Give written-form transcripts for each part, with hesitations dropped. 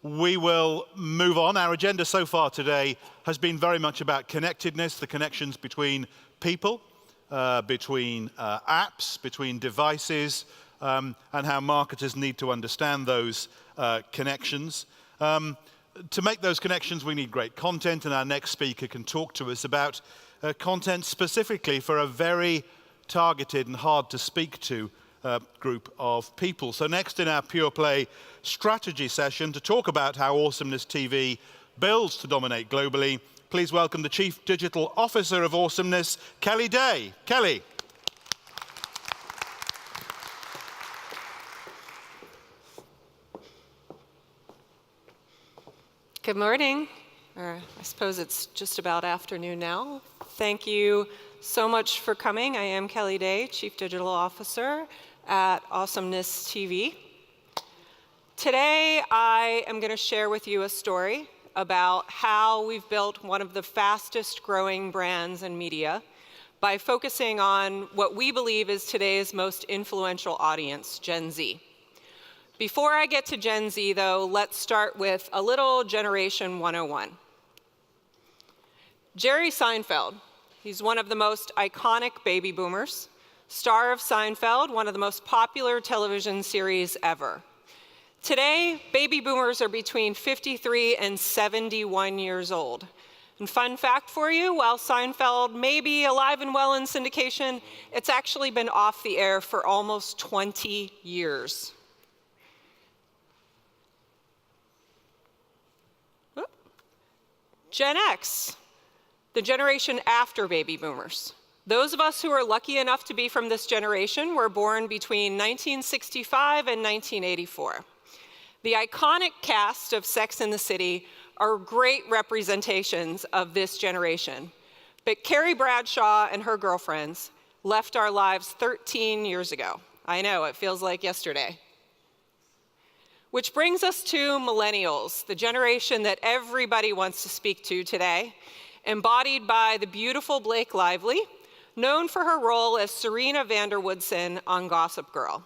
We will move on. Our agenda so far today has been very much about connectedness, the connections between people, between apps, between devices, and how marketers need to understand those connections. To make those connections, we need great content, and our next speaker can talk to us about content specifically for a very targeted and hard to speak to group of people. So next in our Pure Play strategy session to talk about how Awesomeness TV builds to dominate globally, please welcome the Chief Digital Officer of Awesomeness, Kelly Day. Kelly. Good morning, or I suppose it's just about afternoon now. Thank you so much for coming. I am Kelly Day, Chief Digital Officer at Awesomeness TV. Today, I am going to share with you a story about how we've built one of the fastest growing brands in media by focusing on what we believe is today's most influential audience, Gen Z. Before I get to Gen Z, though, let's start with a little Generation 101. Jerry Seinfeld, he's one of the most iconic baby boomers, star of Seinfeld, one of the most popular television series ever. Today, baby boomers are between 53 and 71 years old. And fun fact for you, while Seinfeld may be alive and well in syndication, it's actually been off the air for almost 20 years. Gen X, the generation after baby boomers. Those of us who are lucky enough to be from this generation were born between 1965 and 1984. The iconic cast of Sex and the City are great representations of this generation. But Carrie Bradshaw and her girlfriends left our lives 13 years ago. I know, it feels like yesterday. Which brings us to millennials, the generation that everybody wants to speak to today, embodied by the beautiful Blake Lively, known for her role as Serena van der Woodsen on Gossip Girl.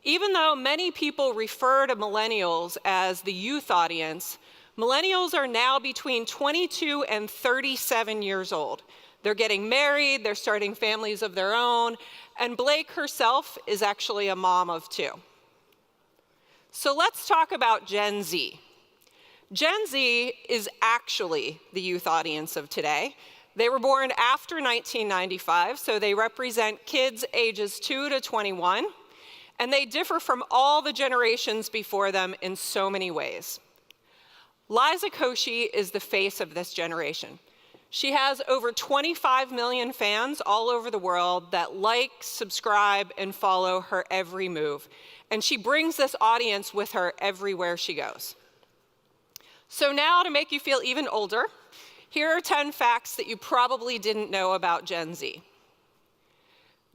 Even though many people refer to millennials as the youth audience, millennials are now between 22 and 37 years old. They're getting married, they're starting families of their own, and Blake herself is actually a mom of two. So let's talk about Gen Z. Gen Z is actually the youth audience of today. They were born after 1995, so they represent kids ages 2 to 21, and they differ from all the generations before them in so many ways. Liza Koshy is the face of this generation. She has over 25 million fans all over the world that like, subscribe, and follow her every move. And she brings this audience with her everywhere she goes. So now, to make you feel even older, here are 10 facts that you probably didn't know about Gen Z.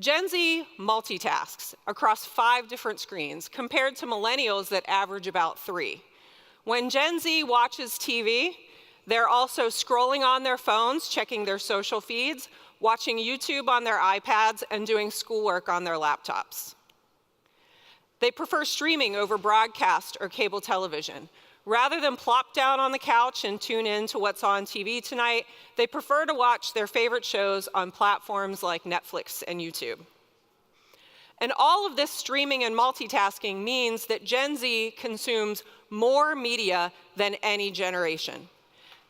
Gen Z multitasks across 5 different screens, compared to millennials that average about 3. When Gen Z watches TV, they're also scrolling on their phones, checking their social feeds, watching YouTube on their iPads, and doing schoolwork on their laptops. They prefer streaming over broadcast or cable television. Rather than plop down on the couch and tune in to what's on TV tonight, they prefer to watch their favorite shows on platforms like Netflix and YouTube. And all of this streaming and multitasking means that Gen Z consumes more media than any generation.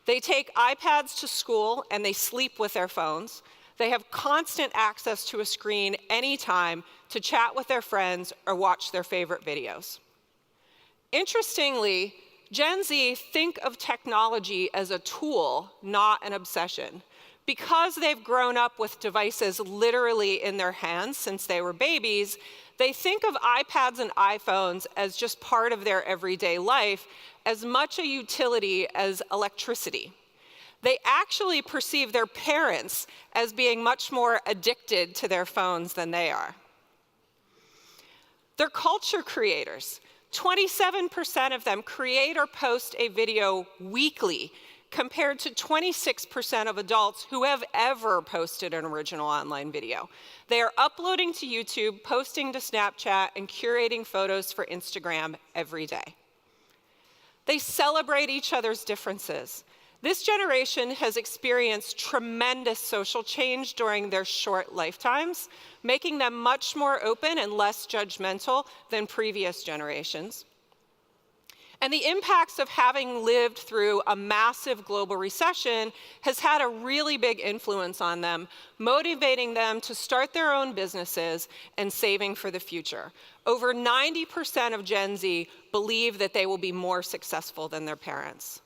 They take iPads to school and they sleep with their phones. They have constant access to a screen anytime to chat with their friends or watch their favorite videos. Interestingly, Gen Z think of technology as a tool, not an obsession. Because they've grown up with devices literally in their hands since they were babies, they think of iPads and iPhones as just part of their everyday life, as much a utility as electricity. They actually perceive their parents as being much more addicted to their phones than they are. They're culture creators. 27% of them create or post a video weekly, compared to 26% of adults who have ever posted an original online video. They are uploading to YouTube, posting to Snapchat, and curating photos for Instagram every day. They celebrate each other's differences. This generation has experienced tremendous social change during their short lifetimes, making them much more open and less judgmental than previous generations. And the impacts of having lived through a massive global recession has had a really big influence on them, motivating them to start their own businesses and saving for the future. Over 90% of Gen Z believe that they will be more successful than their parents.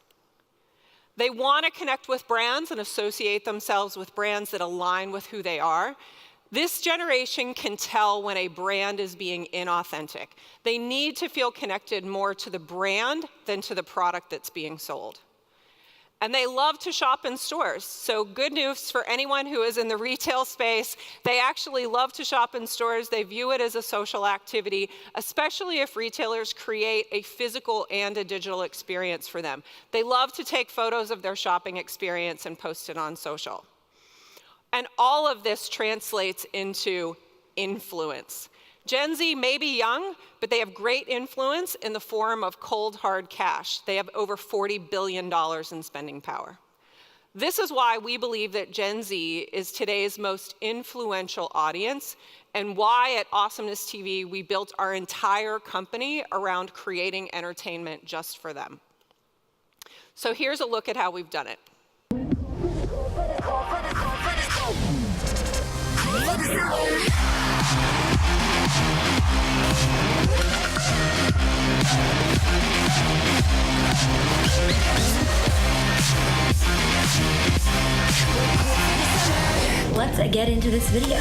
They want to connect with brands and associate themselves with brands that align with who they are. This generation can tell when a brand is being inauthentic. They need to feel connected more to the brand than to the product that's being sold. And they love to shop in stores. So good news for anyone who is in the retail space, they actually love to shop in stores. They view it as a social activity, especially if retailers create a physical and a digital experience for them. They love to take photos of their shopping experience and post it on social. And all of this translates into influence. Gen Z may be young, but they have great influence in the form of cold, hard cash. They have over $40 billion in spending power. This is why we believe that Gen Z is today's most influential audience, and why at Awesomeness TV we built our entire company around creating entertainment just for them. So here's a look at how we've done it. Let's get into this video.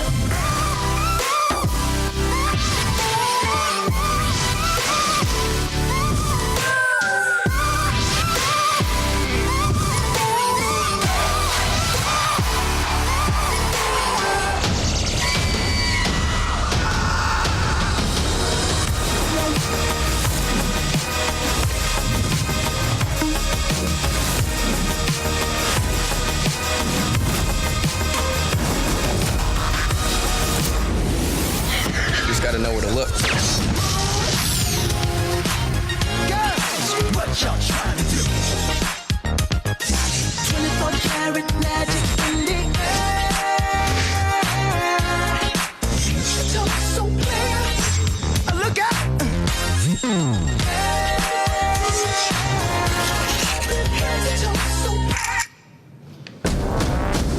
Gotta know where to look. Guys, what y'all trying to do? 24-karat magic in the air. Don't so clear. Look out!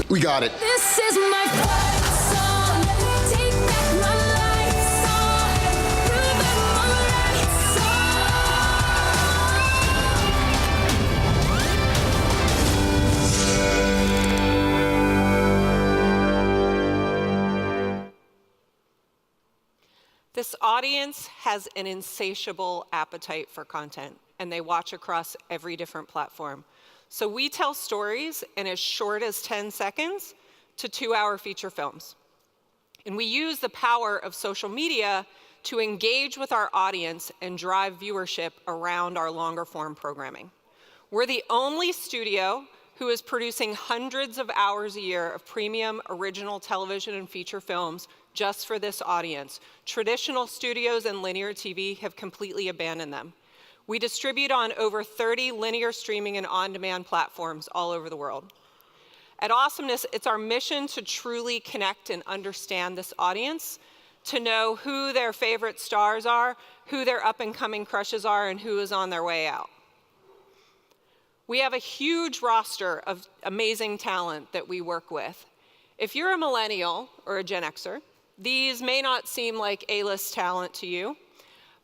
We got it. This is my fight song. Take back my life song. Prove I'm alright song. This audience has an insatiable appetite for content, and they watch across every different platform. So we tell stories in as short as 10 seconds to 2-hour feature films. And we use the power of social media to engage with our audience and drive viewership around our longer form programming. We're the only studio who is producing hundreds of hours a year of premium original television and feature films just for this audience. Traditional studios and linear TV have completely abandoned them. We distribute on over 30 linear streaming and on-demand platforms all over the world. At Awesomeness, it's our mission to truly connect and understand this audience, to know who their favorite stars are, who their up-and-coming crushes are, and who is on their way out. We have a huge roster of amazing talent that we work with. If you're a millennial or a Gen Xer, these may not seem like A-list talent to you.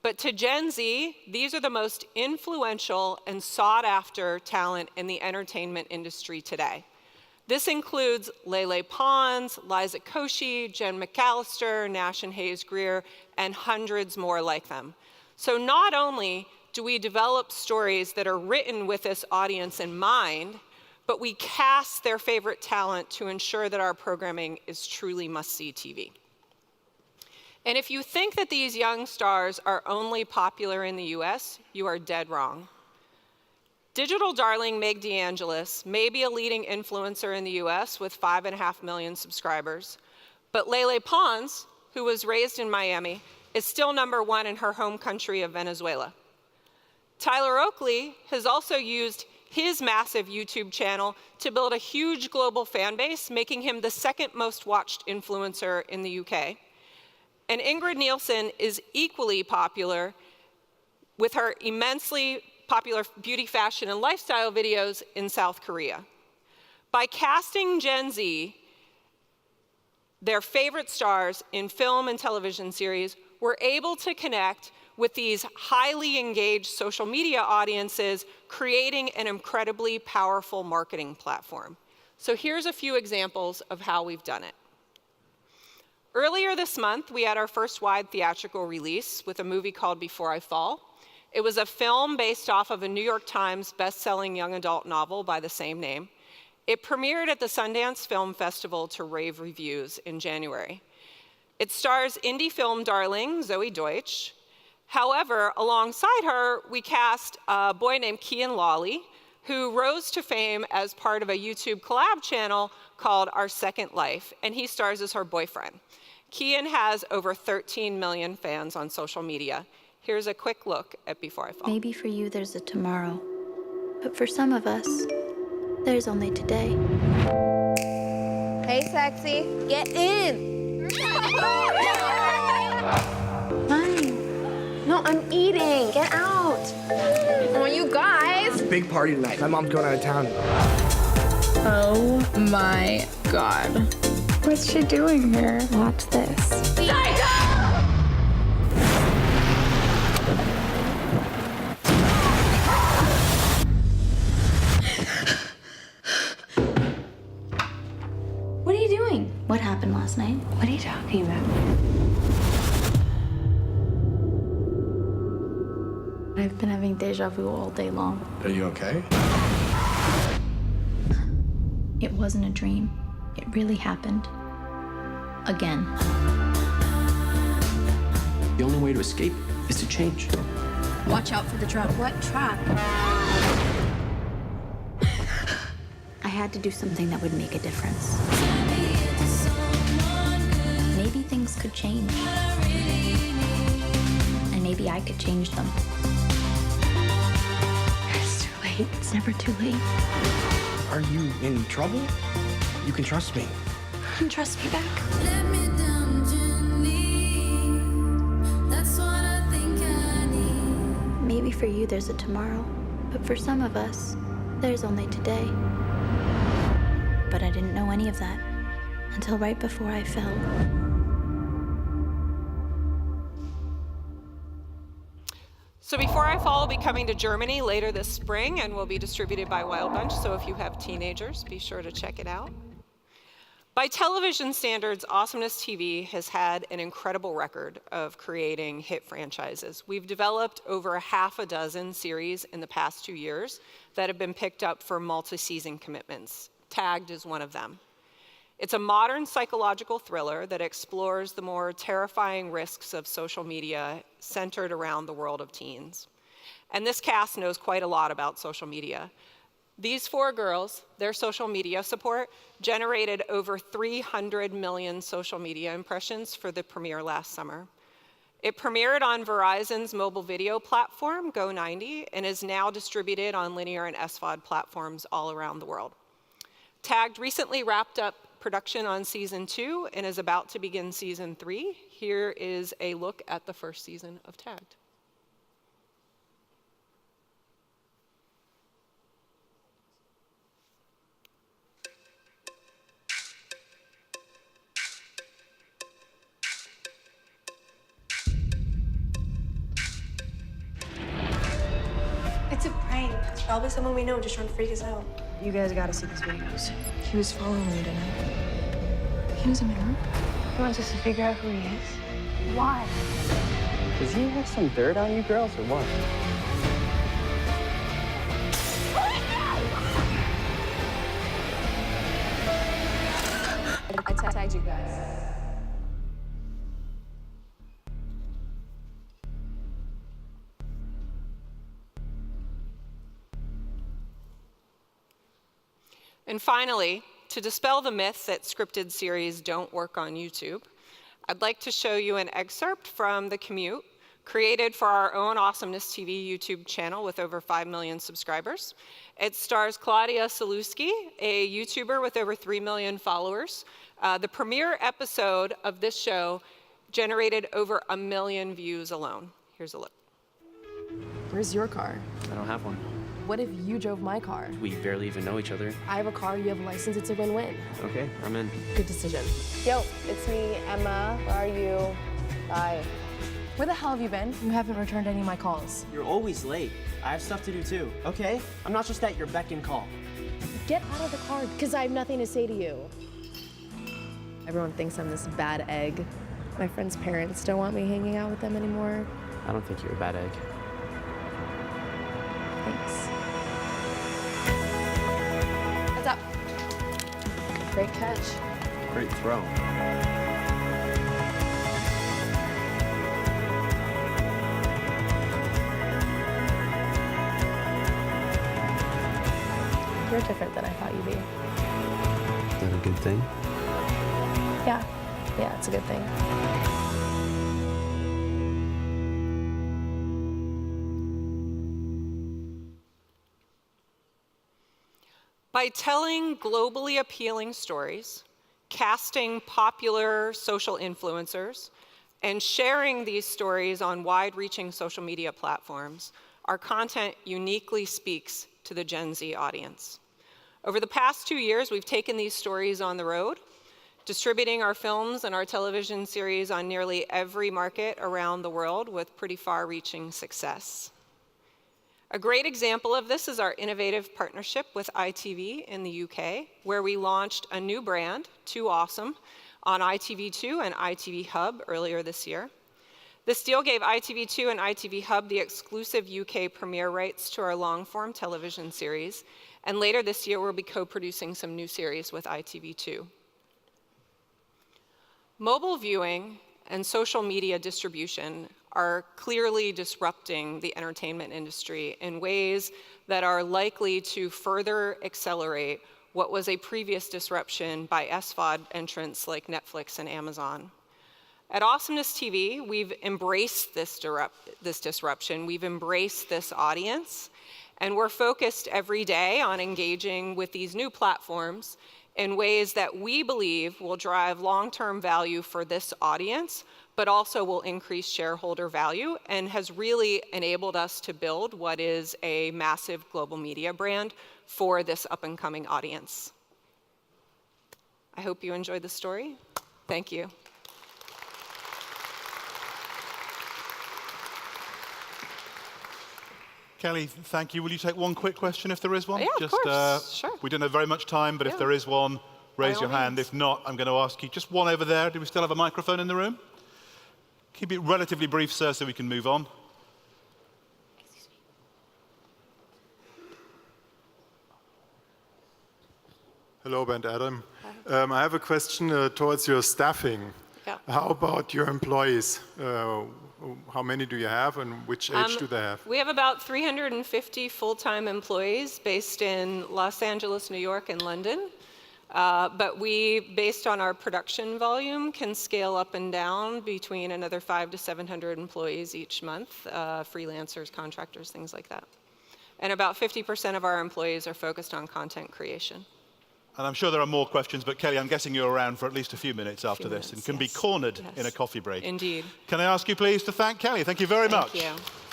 But to Gen Z, these are the most influential and sought-after talent in the entertainment industry today. This includes Lele Pons, Liza Koshy, Jen McAllister, Nash and Hayes Greer, and hundreds more like them. So not only do we develop stories that are written with this audience in mind, but we cast their favorite talent to ensure that our programming is truly must-see TV. And if you think that these young stars are only popular in the US, you are dead wrong. Digital darling Meg DeAngelis may be a leading influencer in the US with 5.5 million subscribers, but Lele Pons, who was raised in Miami, is still #1 in her home country of Venezuela. Tyler Oakley has also used his massive YouTube channel to build a huge global fan base, making him the second most watched influencer in the UK. And Ingrid Nielsen is equally popular with her immensely popular beauty, fashion, and lifestyle videos in South Korea. By casting Gen Z, their favorite stars in film and television series, we're able to connect with these highly engaged social media audiences, creating an incredibly powerful marketing platform. So here's a few examples of how we've done it. Earlier this month, we had our first wide theatrical release with a movie called Before I Fall. It was a film based off of a New York Times best-selling young adult novel by the same name. It premiered at the Sundance Film Festival to rave reviews in January. It stars indie film darling Zoe Deutsch. However, alongside her, we cast a boy named Kian Lawley, who rose to fame as part of a YouTube collab channel called Our Second Life, and he stars as her boyfriend. Kian has over 13 million fans on social media. Here's a quick look at Before I Fall. Maybe for you there's a tomorrow, but for some of us, there's only today. Hey, sexy, get in. Fine. No, I'm eating. Get out. Oh, you guys. Big party tonight. My mom's going out of town. Oh my god. What's she doing here? Watch this. What are you doing? What happened last night? What are you talking about? I've been having deja vu all day long. Are you okay? It wasn't a dream. It really happened. Again. The only way to escape is to change. Watch out for the trap. What trap? I had to do something that would make a difference. Maybe things could change. And maybe I could change them. It's too late. It's never too late. Are you in trouble? You can trust me. You can trust me back. Maybe for you there's a tomorrow, but for some of us, there's only today. But I didn't know any of that until right before I fell. So Before I Fall will be coming to Germany later this spring and will be distributed by Wild Bunch, so if you have teenagers, be sure to check it out. By television standards, Awesomeness TV has had an incredible record of creating hit franchises. We've developed over half a dozen series in the past 2 years that have been picked up for multi-season commitments. Tagged is one of them. It's a modern psychological thriller that explores the more terrifying risks of social media centered around the world of teens. And this cast knows quite a lot about social media. These 4 girls, their social media support, generated over 300 million social media impressions for the premiere last summer. It premiered on Verizon's mobile video platform, Go90, and is now distributed on linear and SVOD platforms all around the world. Tagged recently wrapped up production on season 2 and is about to begin season 3. Here is a look at the first season of Tagged. It's a prank. It's probably someone we know just trying to freak us out. You guys gotta see these videos. He was following me tonight. He was in my room. He wants us to figure out who he is. Why? Does he have some dirt on you girls or what? I tagged you guys. And finally, to dispel the myth that scripted series don't work on YouTube, I'd like to show you an excerpt from The Commute created for our own Awesomeness TV YouTube channel with over 5 million subscribers. It stars Claudia Saluski, a YouTuber with over 3 million followers. The premiere episode of this show generated over 1 million views alone. Here's a look. Where's your car? I don't have one. What if you drove my car? We barely even know each other. I have a car, you have a license, it's a win-win. Okay, I'm in. Good decision. Yo, it's me, Emma. Where are you? Bye. Where the hell have you been? You haven't returned any of my calls. You're always late. I have stuff to do too, okay? I'm not just at your beck and call. Get out of the car, because I have nothing to say to you. Everyone thinks I'm this bad egg. My friends' parents don't want me hanging out with them anymore. I don't think you're a bad egg. Thanks. What's up? Great catch. Great throw. You're different than I thought you'd be. Is that a good thing? Yeah, it's a good thing. By telling globally appealing stories, casting popular social influencers, and sharing these stories on wide-reaching social media platforms, our content uniquely speaks to the Gen Z audience. Over the past 2 years, we've taken these stories on the road, distributing our films and our television series on nearly every market around the world with pretty far-reaching success. A great example of this is our innovative partnership with ITV in the UK, where we launched a new brand, Too Awesome, on ITV2 and ITV Hub earlier this year. This deal gave ITV2 and ITV Hub the exclusive UK premiere rights to our long-form television series, and later this year we'll be co-producing some new series with ITV2. Mobile viewing and social media distribution are clearly disrupting the entertainment industry in ways that are likely to further accelerate what was a previous disruption by SVOD entrants like Netflix and Amazon. At Awesomeness TV, we've embraced this disruption, we've embraced this audience, and we're focused every day on engaging with these new platforms in ways that we believe will drive long-term value for this audience, but also will increase shareholder value and has really enabled us to build what is a massive global media brand for this up-and-coming audience. I hope you enjoyed the story. Thank you. Kelly, thank you. Will you take one quick question if there is one? Yeah, of course. Sure. We don't have very much time, but if there is one, raise your hand. If not, I'm going to ask you. Just one over there. Do we still have a microphone in the room? Keep it relatively brief, sir, so we can move on. Hello, Ben Adam. I have a question towards your staffing. Yeah. How about your employees? How many do you have, and which age do they have? We have about 350 full-time employees based in Los Angeles, New York, and London. But we, based on our production volume, can scale up and down between another 500 to 700 employees each month, freelancers, contractors, things like that. And about 50% of our employees are focused on content creation. And I'm sure there are more questions, but Kelly, I'm guessing you're around for at least a few minutes after this and can be cornered in a coffee break. Indeed. Can I ask you please to thank Kelly? Thank you very much. Thank you.